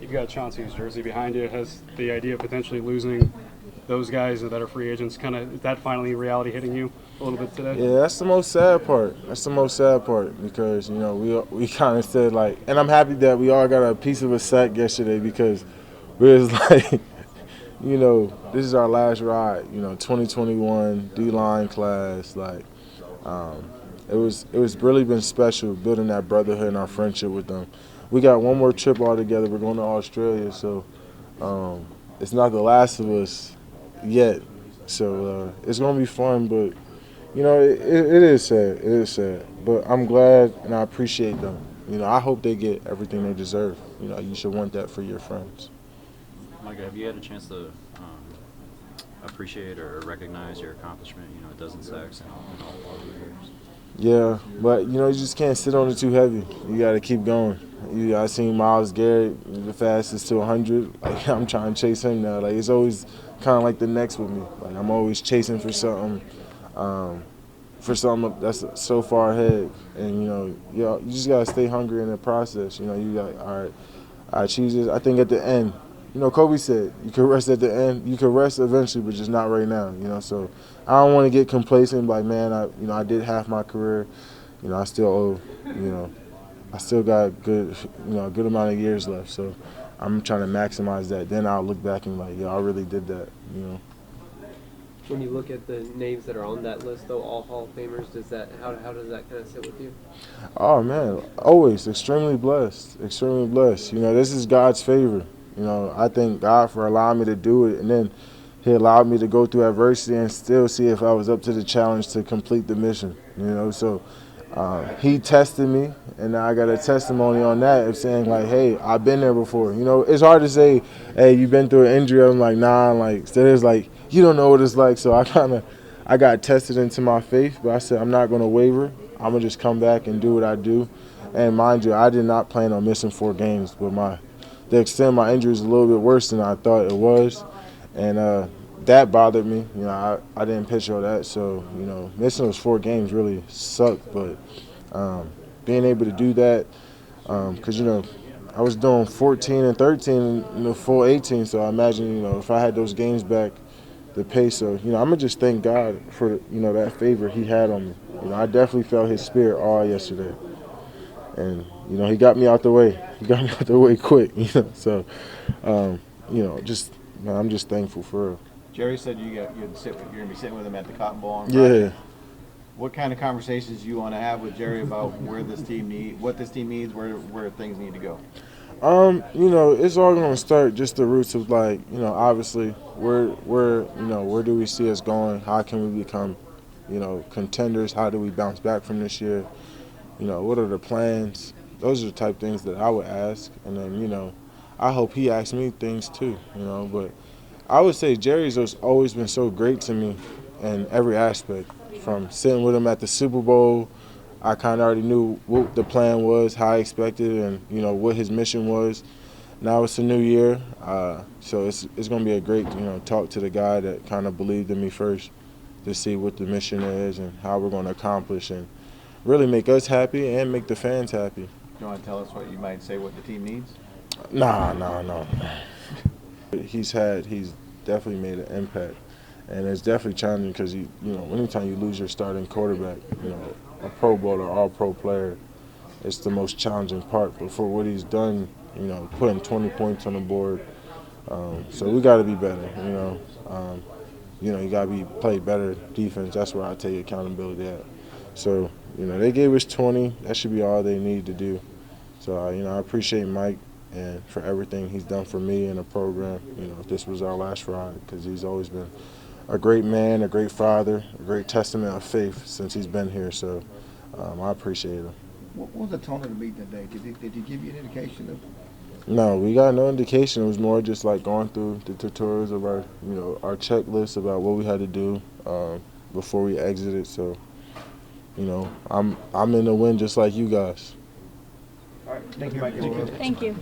you've got Chauncey's jersey behind you. Has the idea of potentially losing those guys that are free agents is that finally reality hitting you a little bit today? Yeah, that's the most sad part. That's the most sad part because, we kind of said, like, and I'm happy that we all got a piece of a sack yesterday because we was like, this is our last ride, 2021 D-line class. Like, it was really been special building that brotherhood and our friendship with them. We got one more trip all together. We're going to Australia, so it's not the last of us yet. So it's going to be fun, but, it is sad. It is sad. But I'm glad and I appreciate them. I hope they get everything they deserve. You should want that for your friends. Micah, have you had a chance to appreciate or recognize your accomplishment, a dozen sacks in all 4 years? Yeah, but, you just can't sit on it too heavy. You got to keep going. I seen Myles Garrett, the fastest to 100. Like, I'm trying to chase him now. Like, it's always kind of like the next with me. Like, I'm always chasing for something that's so far ahead. And, you just got to stay hungry in the process. You got, all right, I choose this. I think at the end, Kobe said, you can rest at the end. You can rest eventually, but just not right now, So I don't want to get complacent. Like, man, I did half my career. I still owe, I still got a good amount of years left. So I'm trying to maximize that. Then I'll look back and like, I really did that, When you look at the names that are on that list, though, all Hall of Famers, how does that kind of sit with you? Oh, man, always extremely blessed, extremely blessed. This is God's favor. I thank God for allowing me to do it, and then He allowed me to go through adversity and still see if I was up to the challenge to complete the mission. So He tested me, and I got a testimony on that of saying, like, hey, I've been there before. It's hard to say, hey, you've been through an injury. I'm like, nah. Like, so there's like, you don't know what it's like. So I got tested into my faith, but I said I'm not going to waver. I'm going to just come back and do what I do. And mind you, I did not plan on missing 4 games, but the extent of my injury is a little bit worse than I thought it was. And that bothered me. I didn't pitch all that. So, missing those 4 games really sucked. But being able to do that, because, I was doing 14 and 13 in the full 18. So I imagine, if I had those games back, the pace. So, I'm going to just thank God for, that favor He had on me. I definitely felt His spirit all yesterday. And, He got me out the way. He got me out the way quick, So, I'm just thankful for real. Jerry said you're going to be sitting with him at the Cotton Bowl on Friday. Yeah. What kind of conversations do you want to have with Jerry about what this team needs, where things need to go? It's all going to start just the roots of, like, obviously where do we see us going? How can we become, contenders? How do we bounce back from this year? What are the plans? Those are the type of things that I would ask. And then, I hope he asks me things too, But I would say Jerry's always been so great to me in every aspect. From sitting with him at the Super Bowl, I kind of already knew what the plan was, how I expected, and, what his mission was. Now it's a new year, so it's going to be a great, talk to the guy that kind of believed in me first to see what the mission is and how we're going to accomplish and really make us happy and make the fans happy. You want to tell us what you might say what the team needs? No. He's definitely made an impact, and it's definitely challenging because anytime you lose your starting quarterback, a Pro Bowler, All-Pro player, it's the most challenging part. But for what he's done, putting 20 points on the board, so we got to be better. You got to play better defense. That's where I take accountability at. So they gave us 20. That should be all they need to do. So I appreciate Mike and for everything he's done for me and the program. This was our last ride because he's always been a great man, a great father, a great testament of faith since he's been here. So I appreciate him. What was the tone of the meeting today? Did he give you an indication of? No, we got no indication. It was more just like going through the tutorials of our checklist about what we had to do before we exited. So, I'm in the win just like you guys. All right, thank you, Mike. Thank you.